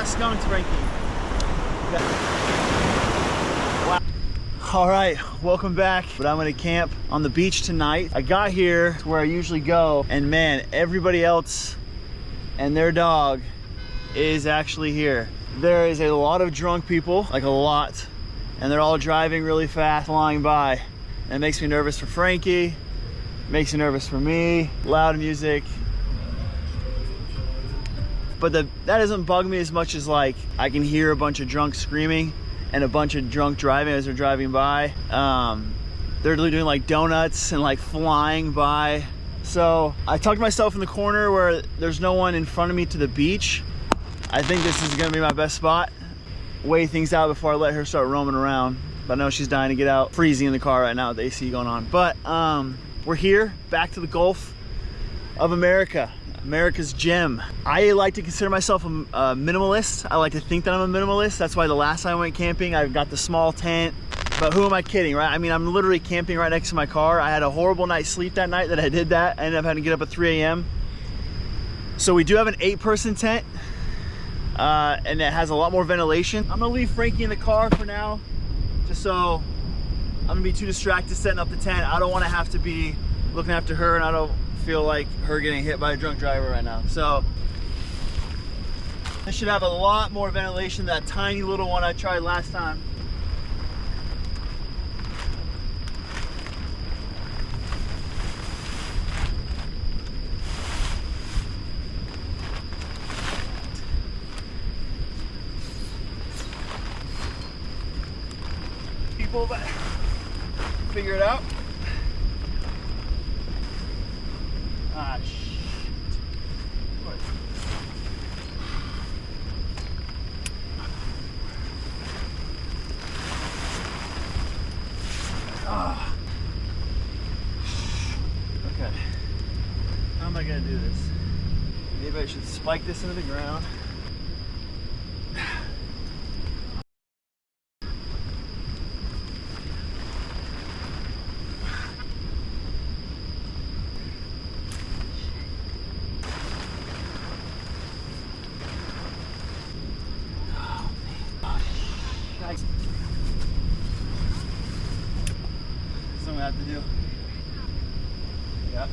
skunked, Frankie. Wow. All right, welcome back. But I'm gonna camp on the beach tonight. I got here to where I usually go, and man, everybody else and their dog is actually here. There is a lot of drunk people, like a lot, and they're all driving really fast, flying by. And it makes me nervous for Frankie, makes me nervous for me, loud music. But that doesn't bug me as much as like I can hear a bunch of drunks screaming and a bunch of drunk driving as they're driving by. They're doing like donuts and like flying by. So I tucked myself in the corner where there's no one in front of me to the beach. I think this is gonna be my best spot. Weigh things out before I let her start roaming around. But I know she's dying to get out, freezing in the car right now with the AC going on. But we're here, back to the Gulf of America. America's gem. I like to consider myself a minimalist. I like to think that I'm a minimalist. That's why the last time I went camping, I got the small tent. But who am I kidding, right? I mean, I'm literally camping right next to my car. I had a horrible night's sleep that night that I did that. I ended up having to get up at 3 a.m. So we do have an 8-person tent, and it has a lot more ventilation. I'm gonna leave Frankie in the car for now, just so I'm gonna be too distracted setting up the tent. I don't wanna have to be looking after her, and I don't feel like her getting hit by a drunk driver right now. So this should have a lot more ventilation than that tiny little one I tried last time. People, but figure it out. Ah, shit. Ah. Okay. How am I gonna do this? Maybe I should spike this into the ground. Something I have to do. Yeah.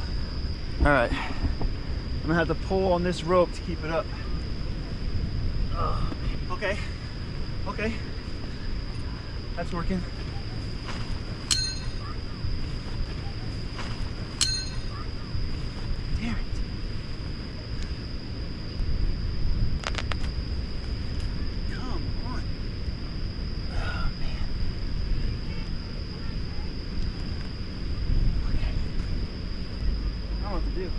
All right. I'm gonna have to pull on this rope to keep it up. Okay. Okay. That's working. Damn it. What to do.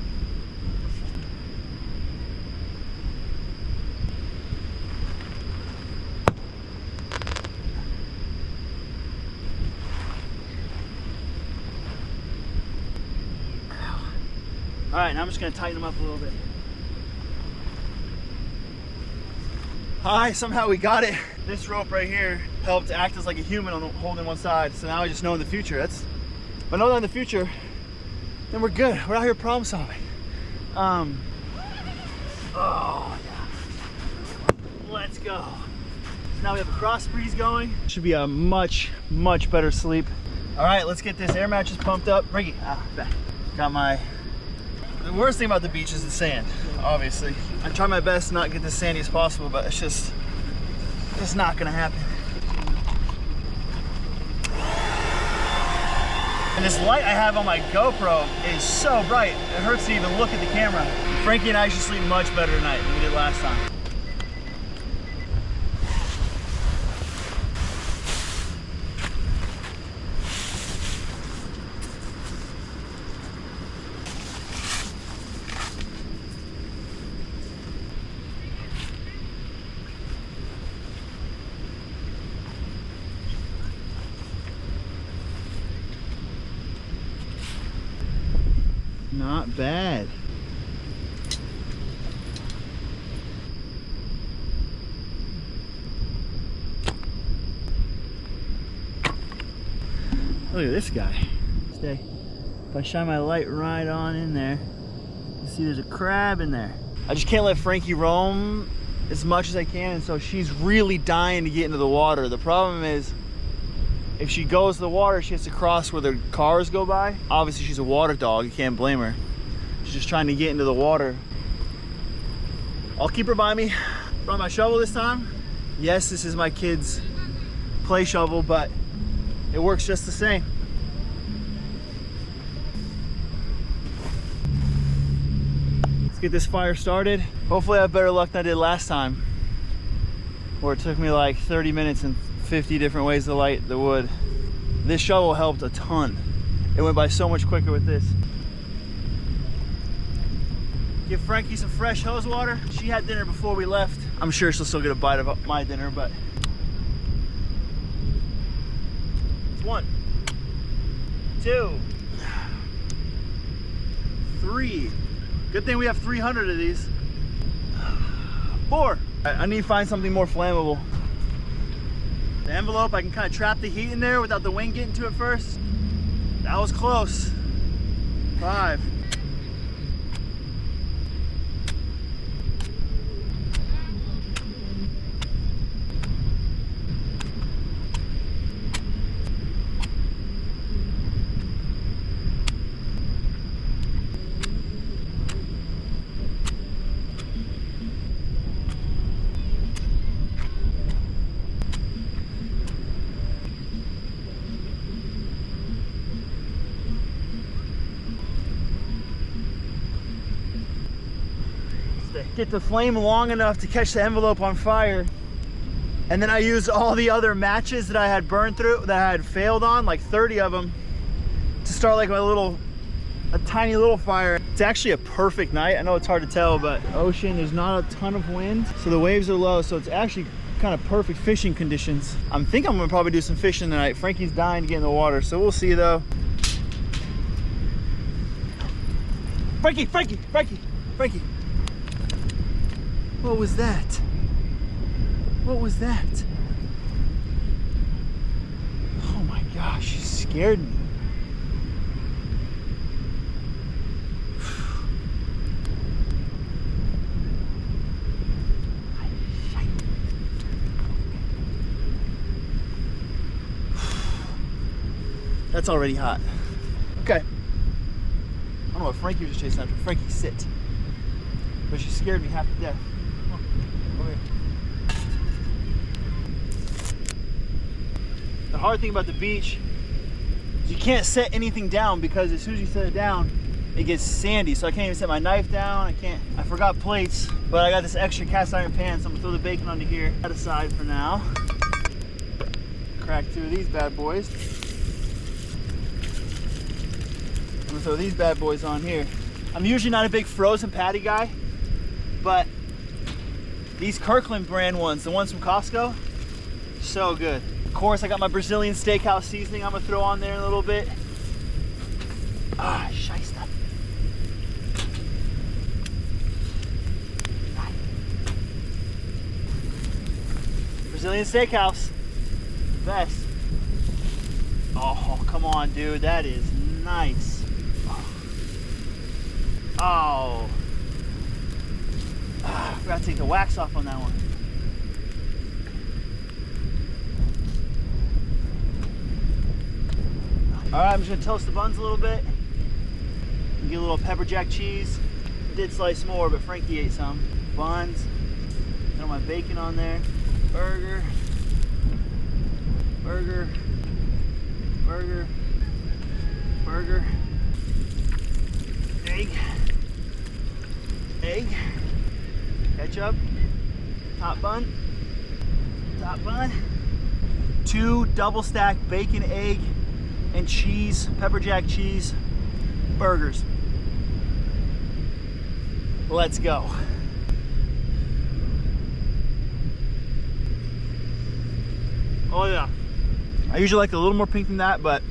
All right, now I'm just gonna tighten them up a little bit. Hi, somehow we got it. This rope right here helped act as like a human on holding one side. So now I just know in the future, but know that in the future, then we're good. We're out here problem solving. Oh yeah. Let's go. So now we have a cross breeze going. Should be a much better sleep. All right, let's get this air mattress pumped up. Frankie, back. Got my. The worst thing about the beach is the sand, obviously. I try my best to not get as sandy as possible, but it's just not gonna happen. And this light I have on my GoPro is so bright, it hurts to even look at the camera. Frankie and I should sleep much better tonight than we did last time. Not bad. Look at this guy. Stay. If I shine my light right on in there, you see there's a crab in there. I just can't let Frankie roam as much as I can, and so she's really dying to get into the water. The problem is, if she goes to the water, she has to cross where the cars go by. Obviously, she's a water dog, you can't blame her. She's just trying to get into the water. I'll keep her by me. Brought my shovel this time. Yes, this is my kid's play shovel, but it works just the same. Let's get this fire started. Hopefully I have better luck than I did last time, where it took me like 30 minutes and 50 different ways to light the wood. This shovel helped a ton. It went by so much quicker with this. Give Frankie some fresh hose water. She had dinner before we left. I'm sure she'll still get a bite of my dinner, but it's 1, 2, 3. Good thing we have 300 of these. 4. I need to find something more flammable. The envelope, I can kind of trap the heat in there without the wind getting to it first. That was close. 5. Get the flame long enough to catch the envelope on fire, and then I used all the other matches that I had burned through, that I had failed on, like 30 of them, to start like a tiny little fire. It's actually a perfect night. I know it's hard to tell, but ocean, there's not a ton of wind, so the waves are low, so it's actually kind of perfect fishing conditions. I think I'm gonna probably do some fishing tonight. Frankie's dying to get in the water, so we'll see though. Frankie, Frankie, Frankie, Frankie. What was that? What was that? Oh my gosh, you scared me. That's already hot. Okay. I don't know what Frankie was just chasing after. Frankie, sit. But she scared me half to death. The hard thing about the beach is you can't set anything down, because as soon as you set it down, it gets sandy. So I can't even set my knife down. I forgot plates, but I got this extra cast iron pan, so I'm gonna throw the bacon onto here. That aside for now. Crack 2 of these bad boys. I'm gonna throw these bad boys on here. I'm usually not a big frozen patty guy, but these Kirkland brand ones, the ones from Costco, so good. Of course, I got my Brazilian steakhouse seasoning I'm gonna throw on there in a little bit. Ah, shiesta. Brazilian steakhouse, best. Oh, come on, dude, that is nice. Oh. I forgot to take the wax off on that one. All right, I'm just gonna toast the buns a little bit. Get a little pepper jack cheese. I did slice more, but Frankie ate some. Buns. Throw my bacon on there. Burger. Burger. Burger. Burger. Egg. Egg. Ketchup. Top bun. Top bun. 2 double stacked bacon, egg, and cheese, pepper jack cheese burgers. Let's go. Oh yeah. I usually like a little more pink than that, but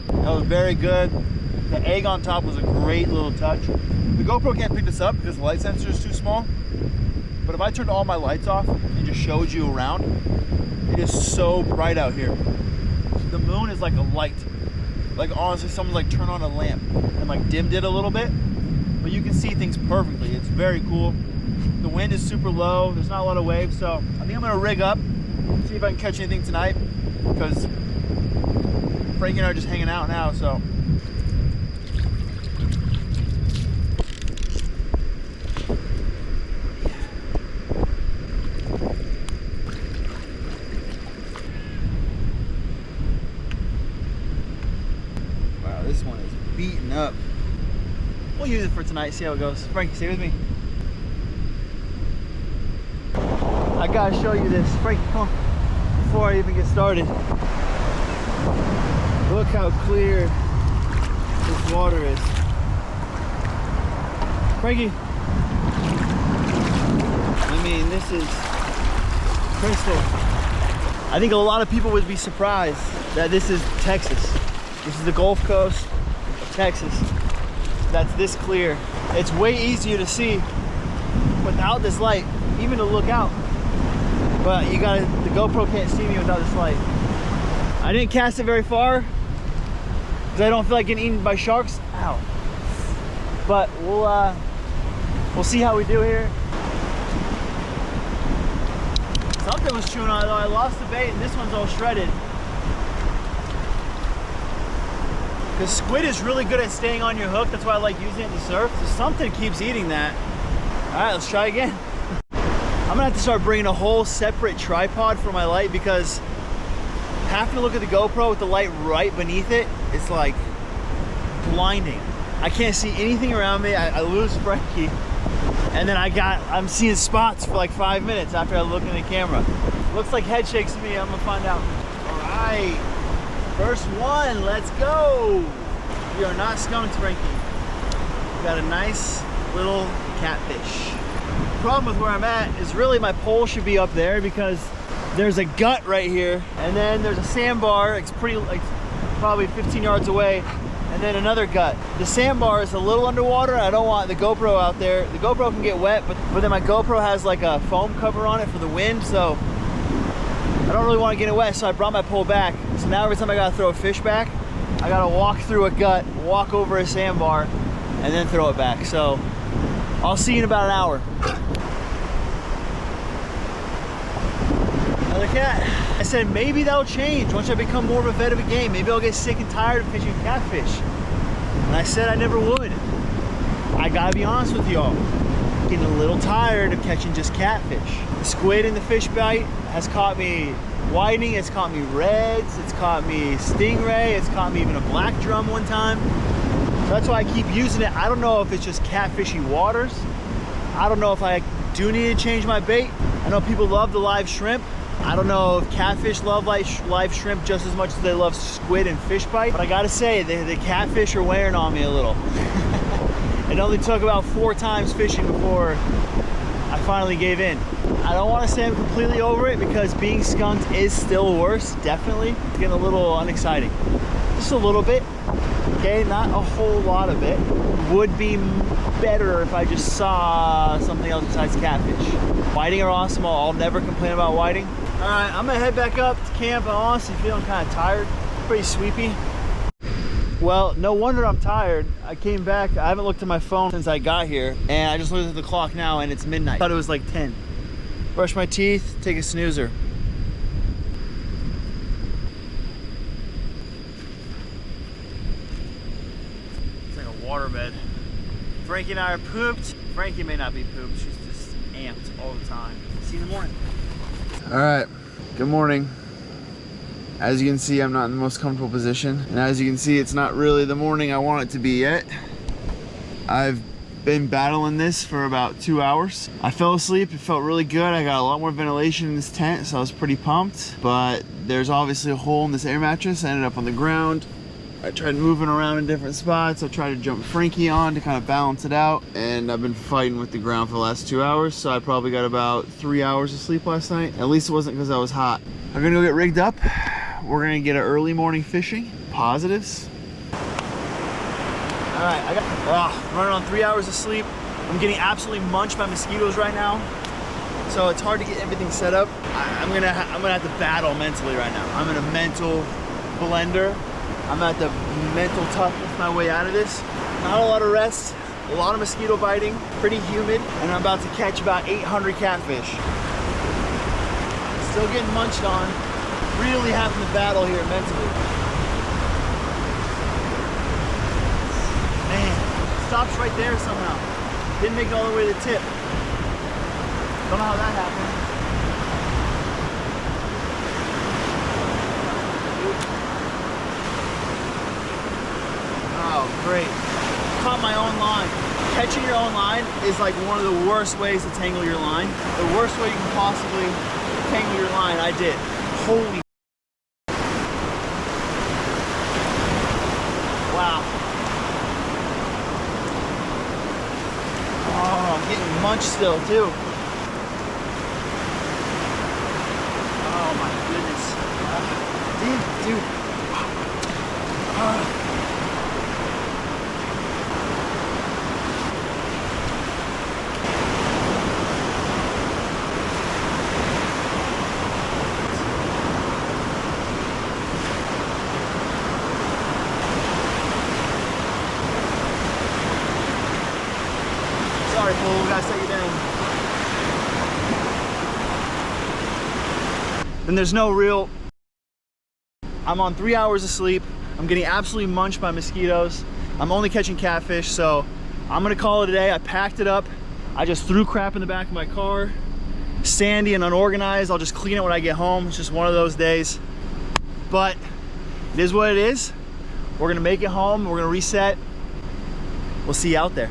that was very good. The egg on top was a great little touch. The GoPro can't pick this up because the light sensor is too small. But if I turned all my lights off and just showed you around, It is so bright out here. The moon is like a light. Like honestly, someone's like turned on a lamp and like dimmed it a little bit, but you can see things perfectly. It's very cool. The wind is super low. There's not a lot of waves, so I think I'm gonna rig up, see if I can catch anything tonight, because Frankie and I are just hanging out now, so. Wow, this one is beaten up. We'll use it for tonight, see how it goes. Frankie, stay with me. I gotta show you this. Frankie, come on, before I even get started. Look how clear this water is. Frankie, I mean, this is crystal. I think a lot of people would be surprised that this is Texas. This is the Gulf Coast of Texas. That's this clear. It's way easier to see without this light, even to look out. But the GoPro can't see me without this light. I didn't cast it very far because I don't feel like getting eaten by sharks. Ow. But we'll see how we do here. Something was chewing on it though. I lost the bait and this one's all shredded. Because squid is really good at staying on your hook. That's why I like using it to surf. So something keeps eating that. All right, let's try again. I'm gonna have to start bringing a whole separate tripod for my light, because having to look at the GoPro with the light right beneath it, it's like blinding. I can't see anything around me. I lose Frankie. And then I'm seeing spots for like 5 minutes after I look in the camera. Looks like head shakes to me. I'm gonna find out. All right, first one, let's go. We are not skunked, Frankie. We got a nice little catfish. The problem with where I'm at is really my pole should be up there, because there's a gut right here, and then there's a sandbar. It's pretty, like probably 15 yards away, and then another gut. The sandbar is a little underwater. I don't want the GoPro out there. The GoPro can get wet, but then my GoPro has like a foam cover on it for the wind, so I don't really want to get it wet, so I brought my pole back. So now every time I gotta throw a fish back, I gotta walk through a gut, walk over a sandbar, and then throw it back. So I'll see you in about an hour. Another cat. I said maybe that'll change once I become more of a vet of a game. Maybe I'll get sick and tired of fishing catfish. And I said I never would. I gotta be honest with y'all. Getting a little tired of catching just catfish. The squid in the fish bite has caught me whiting, it's caught me reds, it's caught me stingray, it's caught me even a black drum one time. So that's why I keep using it. I don't know if it's just catfishy waters. I don't know if I do need to change my bait. I know people love the live shrimp. I don't know if catfish love live shrimp just as much as they love squid and fish bite, but I gotta say, the catfish are wearing on me a little. It only took about 4 times fishing before I finally gave in. I don't want to say I'm completely over it, because being skunked is still worse, definitely. It's getting a little unexciting. Just a little bit, okay? Not a whole lot of it. Would be better if I just saw something else besides catfish. Whiting are awesome. I'll never complain about whiting. All right, I'm gonna head back up to camp. I'm honestly feeling kind of tired, pretty sleepy. Well, no wonder I'm tired. I came back, I haven't looked at my phone since I got here, and I just looked at the clock now and it's midnight. I thought it was like 10. Brush my teeth, take a snoozer. It's like a waterbed. Frankie and I are pooped. Frankie may not be pooped, she's just amped all the time. See you in the morning. All right, good morning. As you can see, I'm not in the most comfortable position. And as you can see, it's not really the morning I want it to be yet. I've been battling this for about 2 hours. I fell asleep, it felt really good. I got a lot more ventilation in this tent, so I was pretty pumped. But there's obviously a hole in this air mattress. I ended up on the ground. I tried moving around in different spots. I tried to jump Frankie on to kind of balance it out. And I've been fighting with the ground for the last 2 hours, so I probably got about 3 hours of sleep last night. At least it wasn't because I was hot. I'm gonna go get rigged up. We're gonna get an early morning fishing. Positives. All right, I'm running on 3 hours of sleep. I'm getting absolutely munched by mosquitoes right now. so it's hard to get everything set up. I'm gonna have to battle mentally right now. I'm in a mental blender. I'm at the mental toughness my way out of this. Not a lot of rest, a lot of mosquito biting, pretty humid, and I'm about to catch about 800 catfish. Still getting munched on. Really having to battle here mentally. Man, stops right there somehow. Didn't make it all the way to the tip. Don't know how that happened. Oh, great. Caught my own line. Catching your own line is like one of the worst ways to tangle your line. The worst way you can possibly tangle your line, I did. Holy. Wow. Oh, I'm getting munched still too. Oh my goodness. Dude. Sorry, fool, we gotta set you down. Then there's no real... I'm on 3 hours of sleep. I'm getting absolutely munched by mosquitoes. I'm only catching catfish, so I'm gonna call it a day. I packed it up. I just threw crap in the back of my car. Sandy and unorganized. I'll just clean it when I get home. It's just one of those days. But it is what it is. We're gonna make it home. We're gonna reset. We'll see you out there.